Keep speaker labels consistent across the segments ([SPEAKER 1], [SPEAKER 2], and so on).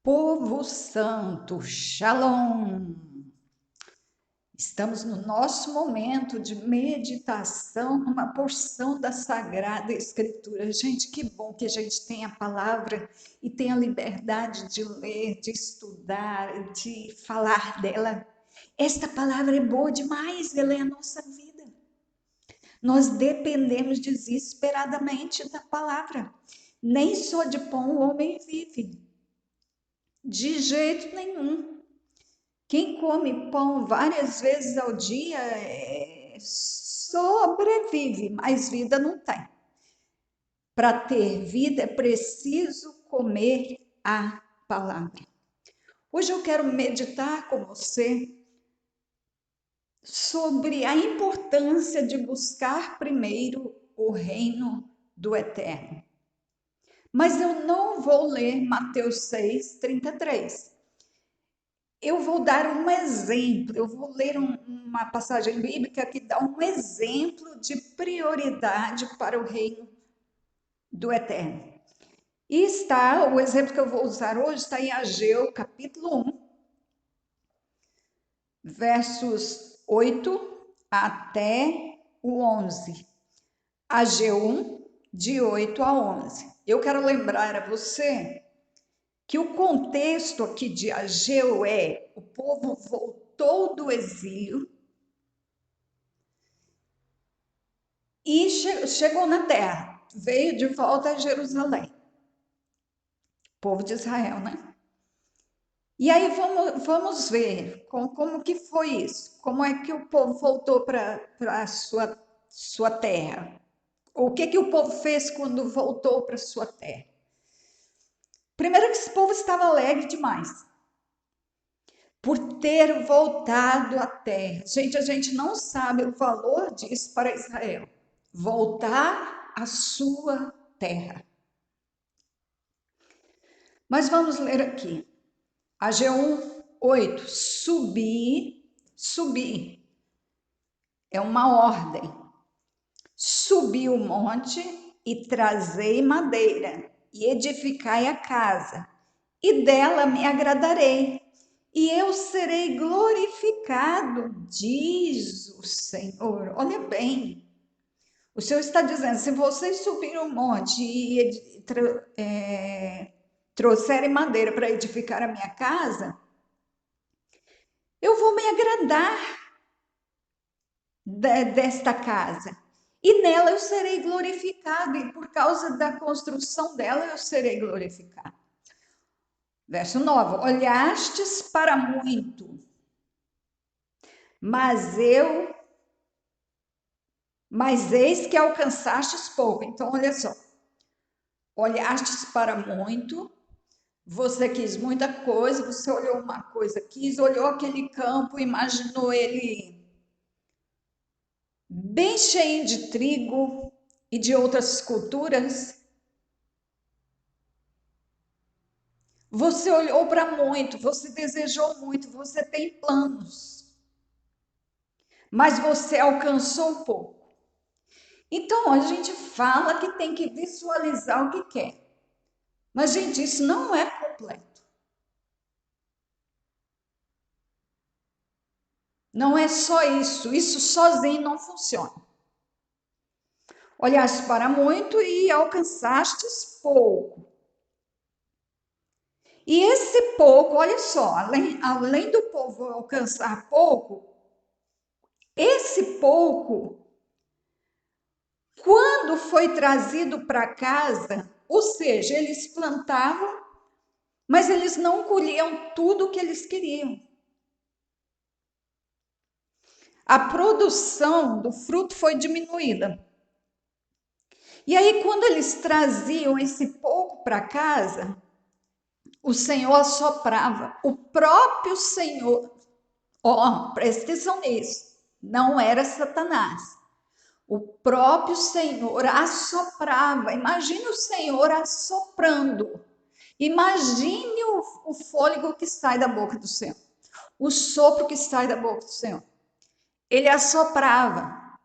[SPEAKER 1] Povo Santo, Shalom! Estamos no nosso momento de meditação, numa porção da Sagrada Escritura. Gente, que bom que a gente tem a palavra e tem a liberdade de ler, de estudar, de falar dela. Esta palavra é boa demais, ela é a nossa vida. Nós dependemos desesperadamente da palavra. Nem só de pão o homem vive, de jeito nenhum. Quem come pão várias vezes ao dia sobrevive, mas vida não tem. Para ter vida é preciso comer a palavra. Hoje eu quero meditar com você sobre a importância de buscar primeiro o reino do Eterno. Mas eu não vou ler Mateus 6:33. Eu vou dar um exemplo, eu vou ler uma passagem bíblica que dá um exemplo de prioridade para o reino do Eterno. E o exemplo que eu vou usar hoje está em Ageu, capítulo 1, versos 8 até o 11. Ageu 1, de 8 a 11. Eu quero lembrar a você que o contexto aqui de Ageu é: o povo voltou do exílio e chegou na terra, veio de volta a Jerusalém, povo de Israel, né? E aí vamos ver como que foi isso, como é que o povo voltou para a sua terra, o que o povo fez quando voltou para a sua terra. Primeiro que esse povo estava alegre demais, por ter voltado à terra. Gente, a gente não sabe o valor disso para Israel. Voltar à sua terra. Mas vamos ler aqui. Ageu 8. Subir. É uma ordem. Subi o monte e trazei madeira, e edificai a casa, e dela me agradarei, e eu serei glorificado, diz o Senhor. Olha bem, o Senhor está dizendo: se vocês subirem o monte e trouxerem madeira para edificar a minha casa, eu vou me agradar desta casa. E nela eu serei glorificado, e por causa da construção dela eu serei glorificado. Verso 9: olhastes para muito, mas eis que alcançastes pouco. Então, olha só. Olhastes para muito, você quis muita coisa, você olhou uma coisa, olhou aquele campo, imaginou ele bem cheio de trigo e de outras culturas. Você olhou para muito, você desejou muito, você tem planos, mas você alcançou pouco. Então, a gente fala que tem que visualizar o que quer, mas, gente, isso não é completo. Não é só isso sozinho não funciona. Olhaste para muito e alcançastes pouco. E esse pouco, olha só, além do povo alcançar pouco, esse pouco, quando foi trazido para casa, ou seja, eles plantavam, mas eles não colhiam tudo o que eles queriam. A produção do fruto foi diminuída. E aí, quando eles traziam esse pouco para casa, o Senhor assoprava. O próprio Senhor, presta atenção nisso, não era Satanás. O próprio Senhor assoprava. Imagine o Senhor assoprando. Imagine o fôlego que sai da boca do Senhor. O sopro que sai da boca do Senhor. Ele assoprava.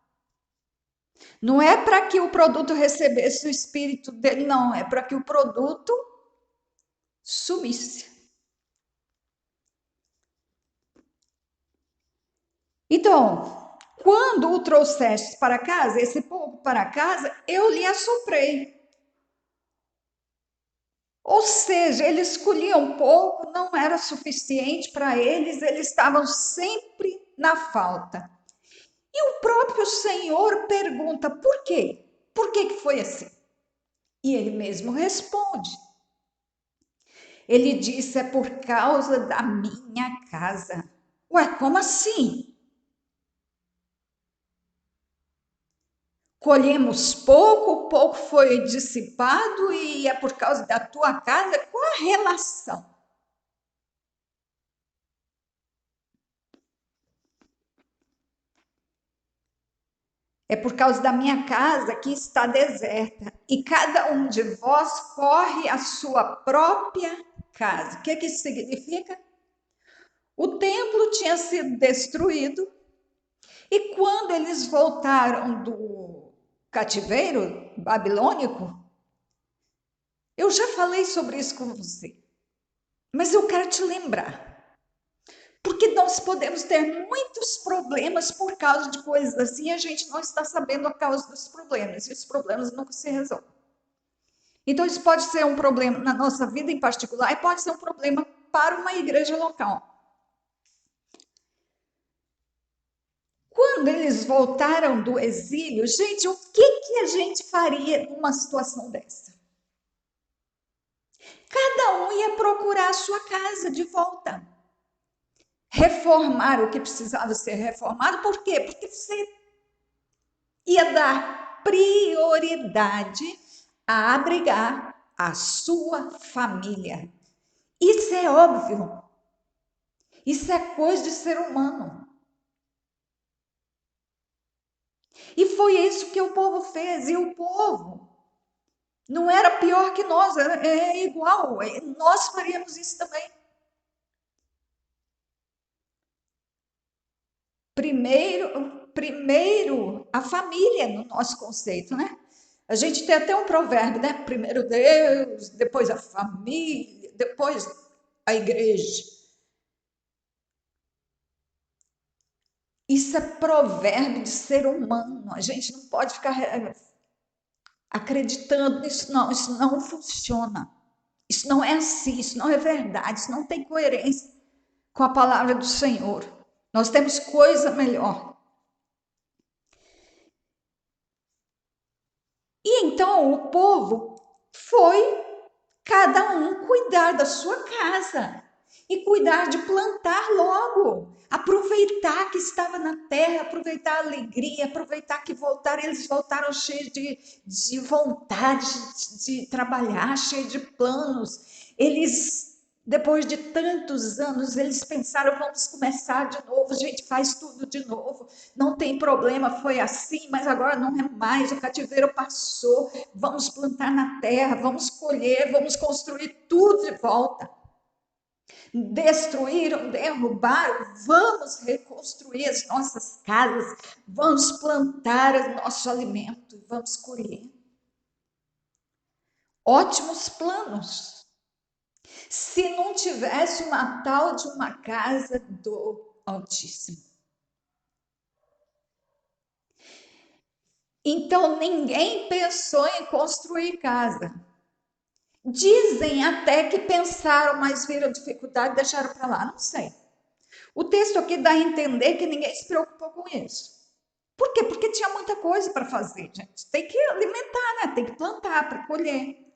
[SPEAKER 1] Não é para que o produto recebesse o espírito dele, não. É para que o produto subisse. Então, quando o trouxestes para casa, esse povo para casa, eu lhe assoprei. Ou seja, eles colhiam pouco, não era suficiente para eles, eles estavam sempre na falta. E o próprio Senhor pergunta por quê? Por que foi assim? E ele mesmo responde. Ele disse: é por causa da minha casa. Ué, como assim? Colhemos pouco, pouco foi dissipado e é por causa da tua casa? Qual a relação? É por causa da minha casa que está deserta e cada um de vós corre à sua própria casa. O que isso significa? O templo tinha sido destruído e quando eles voltaram do cativeiro babilônico, eu já falei sobre isso com você, mas eu quero te lembrar. Porque nós podemos ter muitos problemas por causa de coisas assim e a gente não está sabendo a causa dos problemas e os problemas nunca se resolvem. Então, isso pode ser um problema na nossa vida em particular e pode ser um problema para uma igreja local. Quando eles voltaram do exílio, gente, o que a gente faria numa situação dessa? Cada um ia procurar a sua casa de volta. Reformar o que precisava ser reformado, por quê? Porque você ia dar prioridade a abrigar a sua família. Isso é óbvio. Isso é coisa de ser humano. E foi isso que o povo fez. E o povo não era pior que nós, é igual. Nós faríamos isso também. Primeiro a família no nosso conceito, né? A gente tem até um provérbio, né? Primeiro Deus, depois a família, depois a igreja. Isso é provérbio de ser humano. A gente não pode ficar acreditando nisso, não. Isso não funciona. Isso não é assim, isso não é verdade, isso não tem coerência com a palavra do Senhor. Nós temos coisa melhor. E então o povo foi cada um cuidar da sua casa e cuidar de plantar logo, aproveitar que estava na terra, aproveitar a alegria, aproveitar que voltaram, eles voltaram cheios de vontade de trabalhar, cheios de planos. Eles depois de tantos anos, eles pensaram, vamos começar de novo, a gente faz tudo de novo, não tem problema, foi assim, mas agora não é mais, o cativeiro passou, vamos plantar na terra, vamos colher, vamos construir tudo de volta. Destruíram, derrubaram, vamos reconstruir as nossas casas, vamos plantar o nosso alimento, vamos colher. Ótimos planos. Se não tivesse uma tal de uma casa do Altíssimo. Então ninguém pensou em construir casa. Dizem até que pensaram, mas viram dificuldade e deixaram para lá. Não sei. O texto aqui dá a entender que ninguém se preocupou com isso. Por quê? Porque tinha muita coisa para fazer, gente. Tem que alimentar, né? Tem que plantar para colher.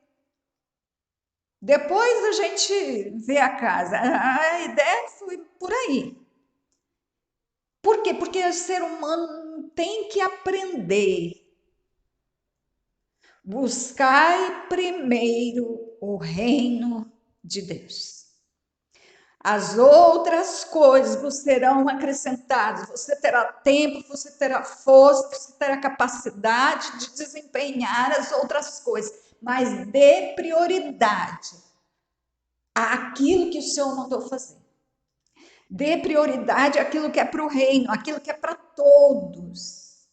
[SPEAKER 1] Depois a gente vê a casa. A ideia foi por aí. Por quê? Porque o ser humano tem que aprender. Buscai primeiro o reino de Deus. As outras coisas vos serão acrescentadas. Você terá tempo, você terá força, você terá capacidade de desempenhar as outras coisas. Mas dê prioridade àquilo que o Senhor mandou fazer. Dê prioridade àquilo que é para o reino, àquilo que é para todos.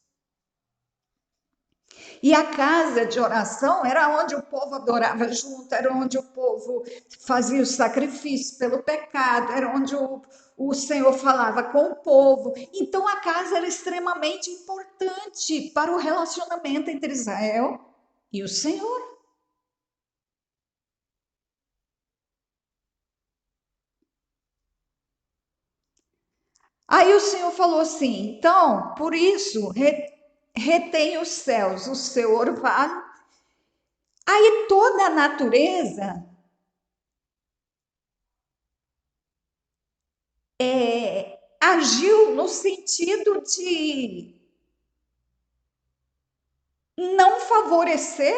[SPEAKER 1] E a casa de oração era onde o povo adorava junto, era onde o povo fazia o sacrifício pelo pecado, era onde o Senhor falava com o povo. Então a casa era extremamente importante para o relacionamento entre Israel e o Senhor. Aí o Senhor falou assim: então, por isso, retém os céus, o seu orvalho. Aí toda a natureza agiu no sentido de não favorecer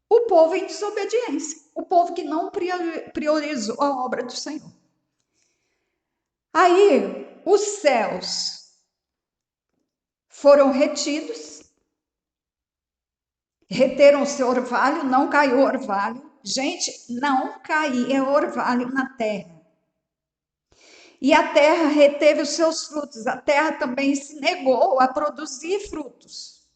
[SPEAKER 1] o povo em desobediência, o povo que não priorizou a obra do Senhor. Aí os céus foram retidos, reteram o seu orvalho, não caiu orvalho. Gente, não caía orvalho na terra. E a terra reteve os seus frutos, a terra também se negou a produzir frutos.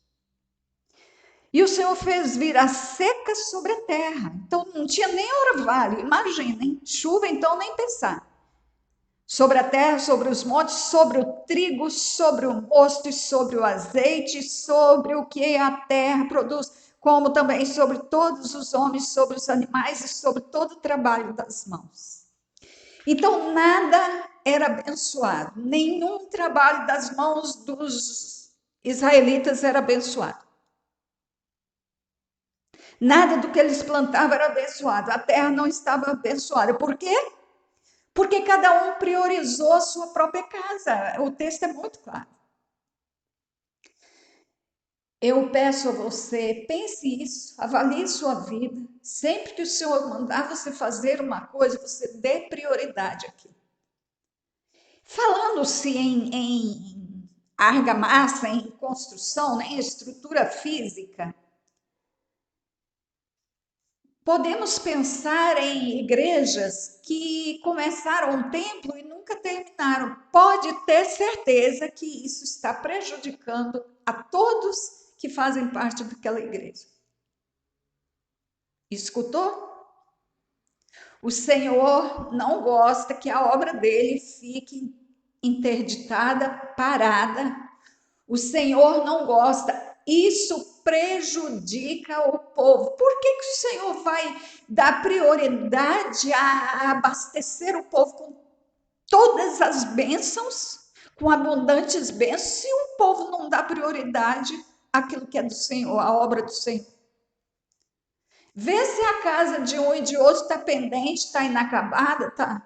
[SPEAKER 1] E o Senhor fez vir a seca sobre a terra. Então não tinha nem orvalho, imaginem, chuva então nem pensar. Sobre a terra, sobre os montes, sobre o trigo, sobre o mosto e sobre o azeite, sobre o que a terra produz, como também sobre todos os homens, sobre os animais e sobre todo o trabalho das mãos. Então nada era abençoado, nenhum trabalho das mãos dos israelitas era abençoado. Nada do que eles plantavam era abençoado, a terra não estava abençoada. Por quê? Porque cada um priorizou a sua própria casa. O texto é muito claro. Eu peço a você, pense isso, avalie sua vida. Sempre que o Senhor mandar você fazer uma coisa, você dê prioridade aqui. Falando-se em argamassa, em construção, em estrutura física, podemos pensar em igrejas que começaram um templo e nunca terminaram. Pode ter certeza que isso está prejudicando a todos que fazem parte daquela igreja. Escutou? O Senhor não gosta que a obra dele fique interditada, parada. O Senhor não gosta. Isso prejudica o povo. Por que o Senhor vai dar prioridade a abastecer o povo com todas as bênçãos, com abundantes bênçãos, se o povo não dá prioridade àquilo que é do Senhor, à obra do Senhor? Vê se a casa de um e de outro está pendente, está inacabada, tá?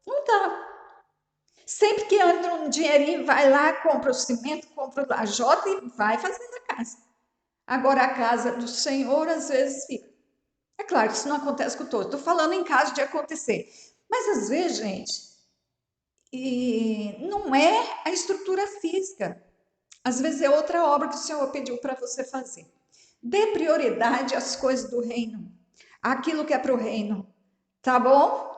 [SPEAKER 1] Não está. Sempre que entra um dinheirinho, vai lá, compra o cimento, compra o lajota e vai fazendo a casa. Agora, a casa do Senhor, às vezes, fica. É claro que isso não acontece com todos. Estou falando em caso de acontecer. Mas, às vezes, gente, não é a estrutura física. Às vezes, é outra obra que o Senhor pediu para você fazer. Dê prioridade às coisas do reino. Aquilo que é para o reino. Tá bom?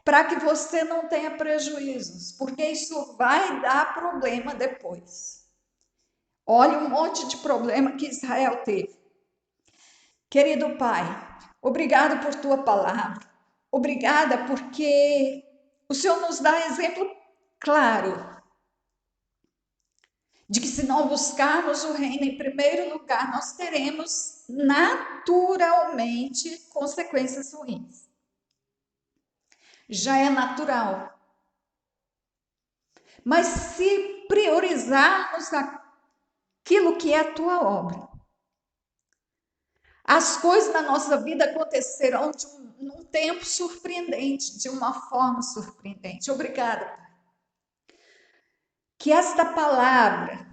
[SPEAKER 1] Para que você não tenha prejuízos, porque isso vai dar problema depois. Olha um monte de problema que Israel teve. Querido Pai, obrigado por tua palavra. Obrigada porque o Senhor nos dá exemplo claro de que se não buscarmos o reino em primeiro lugar, nós teremos naturalmente consequências ruins. Já é natural. Mas se priorizarmos aquilo que é a tua obra, as coisas na nossa vida acontecerão num tempo surpreendente, de uma forma surpreendente. Obrigada, Pai. Que esta palavra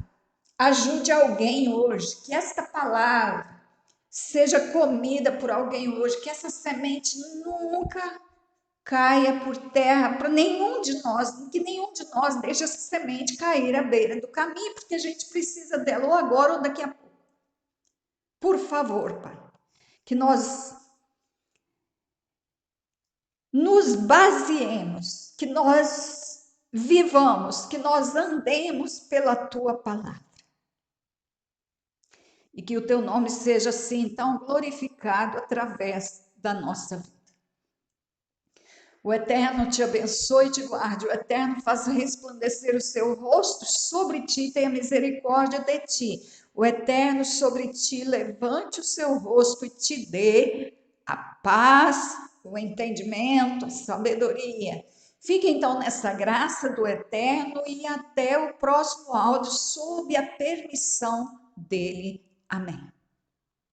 [SPEAKER 1] ajude alguém hoje, que esta palavra seja comida por alguém hoje, que essa semente nunca caia por terra para nenhum de nós, que nenhum de nós deixe essa semente cair à beira do caminho, porque a gente precisa dela ou agora ou daqui a pouco. Por favor, Pai, que nós nos baseemos, que nós vivamos, que nós andemos pela tua palavra. e que o teu nome seja assim então glorificado através da nossa vida. O Eterno te abençoe e te guarde, o Eterno faça resplandecer o seu rosto sobre ti e tenha misericórdia de ti. O Eterno sobre ti levante o seu rosto e te dê a paz, o entendimento, a sabedoria. Fique então nessa graça do Eterno e até o próximo áudio, sob a permissão dele. Amém.